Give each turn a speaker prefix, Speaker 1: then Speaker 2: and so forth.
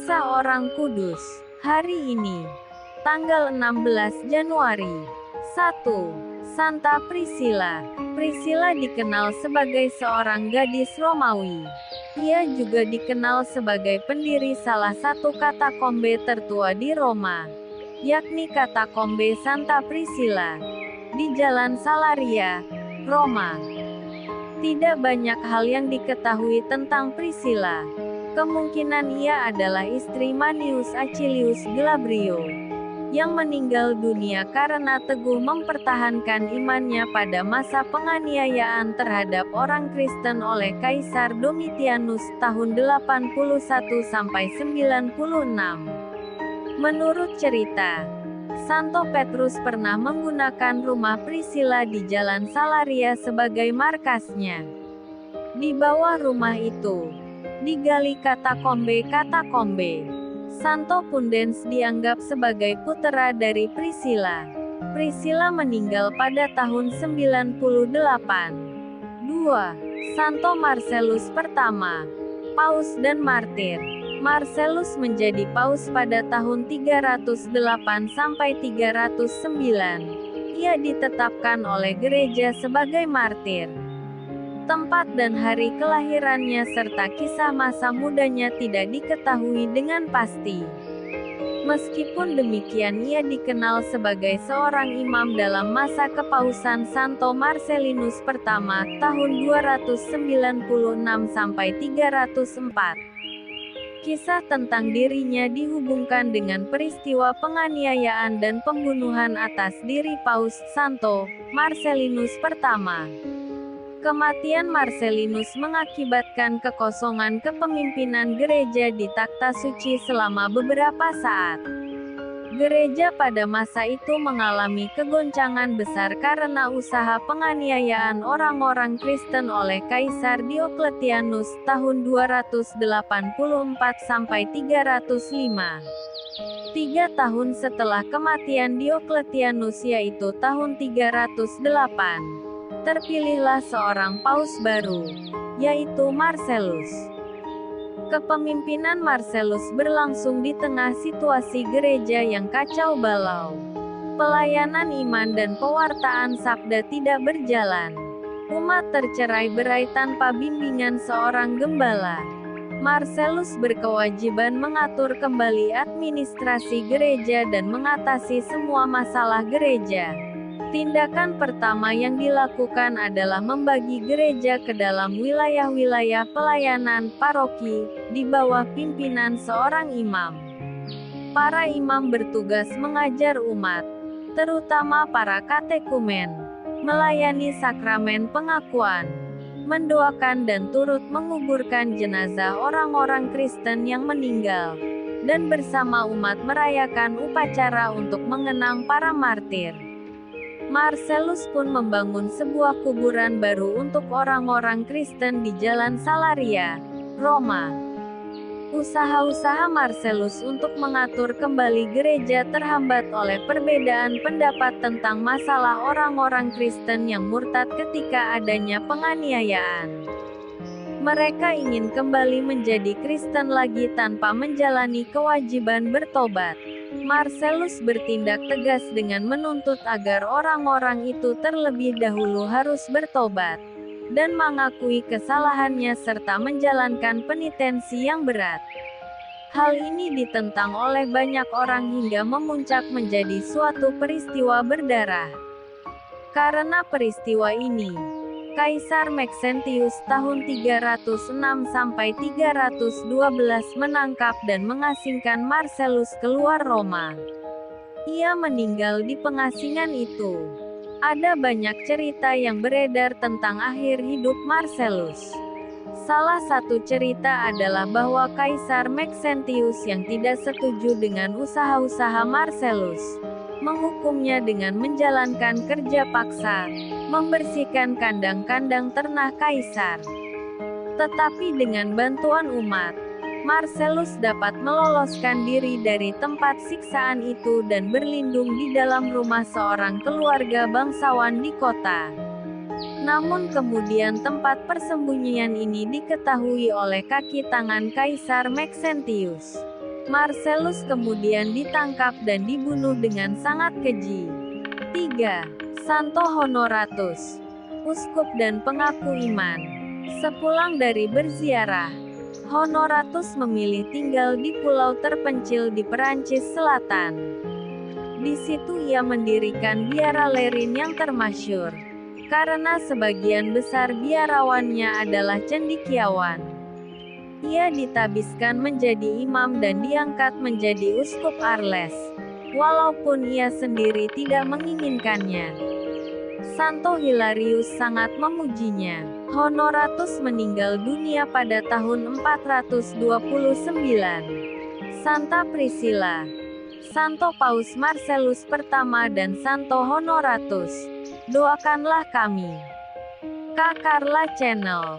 Speaker 1: Kisah Orang Kudus. Hari ini, tanggal 16 Januari. 1. Santa Priscilla. Priscilla dikenal sebagai seorang gadis Romawi. Ia juga dikenal sebagai pendiri salah satu katakombe tertua di Roma, yakni Katakombe Santa Priscilla, di Jalan Salaria, Roma. Tidak banyak hal yang diketahui tentang Priscilla. Kemungkinan ia adalah istri Manius Acilius Glabrio, yang meninggal dunia karena teguh mempertahankan imannya pada masa penganiayaan terhadap orang Kristen oleh Kaisar Domitianus tahun 81-96. Menurut cerita, Santo Petrus pernah menggunakan rumah Priscilla di Jalan Salaria sebagai markasnya. Di bawah rumah itu digali katakombe. Santo Pudens dianggap sebagai putera dari Priscilla. Priscilla meninggal pada tahun 98. 2. Santo Marcellus I, Paus dan Martir. Marcellus menjadi paus pada tahun 308-309. Ia ditetapkan oleh gereja sebagai martir. Tempat dan hari kelahirannya serta kisah masa mudanya tidak diketahui dengan pasti. Meskipun demikian, ia dikenal sebagai seorang imam dalam masa kepausan Santo Marcellinus I tahun 296-304. Kisah tentang dirinya dihubungkan dengan peristiwa penganiayaan dan pembunuhan atas diri Paus Santo Marcellinus I. Kematian Marcellinus mengakibatkan kekosongan kepemimpinan gereja di takhta suci selama beberapa saat. Gereja pada masa itu mengalami kegoncangan besar karena usaha penganiayaan orang-orang Kristen oleh Kaisar Diocletianus tahun 284-305. 3 tahun setelah kematian Diocletianus, yaitu tahun 308. Terpilihlah seorang paus baru, yaitu Marcellus. Kepemimpinan Marcellus berlangsung di tengah situasi gereja yang kacau balau. Pelayanan iman dan pewartaan sabda tidak berjalan. Umat tercerai-berai tanpa bimbingan seorang gembala. Marcellus berkewajiban mengatur kembali administrasi gereja dan mengatasi semua masalah gereja. Tindakan pertama yang dilakukan adalah membagi gereja ke dalam wilayah-wilayah pelayanan paroki, di bawah pimpinan seorang imam. Para imam bertugas mengajar umat, terutama para katekumen, melayani sakramen pengakuan, mendoakan dan turut menguburkan jenazah orang-orang Kristen yang meninggal, dan bersama umat merayakan upacara untuk mengenang para martir. Marcellus pun membangun sebuah kuburan baru untuk orang-orang Kristen di Jalan Salaria, Roma. Usaha-usaha Marcellus untuk mengatur kembali gereja terhambat oleh perbedaan pendapat tentang masalah orang-orang Kristen yang murtad ketika adanya penganiayaan. Mereka ingin kembali menjadi Kristen lagi tanpa menjalani kewajiban bertobat. Marcellus bertindak tegas dengan menuntut agar orang-orang itu terlebih dahulu harus bertobat dan mengakui kesalahannya serta menjalankan penitensi yang berat. Hal ini ditentang oleh banyak orang hingga memuncak menjadi suatu peristiwa berdarah. Karena peristiwa ini, Kaisar Maxentius tahun 306-312 menangkap dan mengasingkan Marcellus keluar Roma. Ia meninggal di pengasingan itu. Ada banyak cerita yang beredar tentang akhir hidup Marcellus. Salah satu cerita adalah bahwa Kaisar Maxentius yang tidak setuju dengan usaha-usaha Marcellus menghukumnya dengan menjalankan kerja paksa, membersihkan kandang-kandang ternak kaisar. Tetapi dengan bantuan umat, Marcellus dapat meloloskan diri dari tempat siksaan itu dan berlindung di dalam rumah seorang keluarga bangsawan di kota. Namun kemudian tempat persembunyian ini diketahui oleh kaki tangan Kaisar Maxentius. Marcellus kemudian ditangkap dan dibunuh dengan sangat keji. 3. Santo Honoratus, uskup dan pengaku iman. Sepulang dari berziarah, Honoratus memilih tinggal di pulau terpencil di Perancis Selatan. Di situ ia mendirikan biara Lerin yang termasyur, karena sebagian besar biarawannya adalah cendekiawan. Ia ditabiskan menjadi imam dan diangkat menjadi uskup Arles, walaupun ia sendiri tidak menginginkannya. Santo Hilarius sangat memujinya. Honoratus meninggal dunia pada tahun 429. Santa Priscilla, Santo Paus Marcellus I dan Santo Honoratus, doakanlah kami. Kak Carla Channel.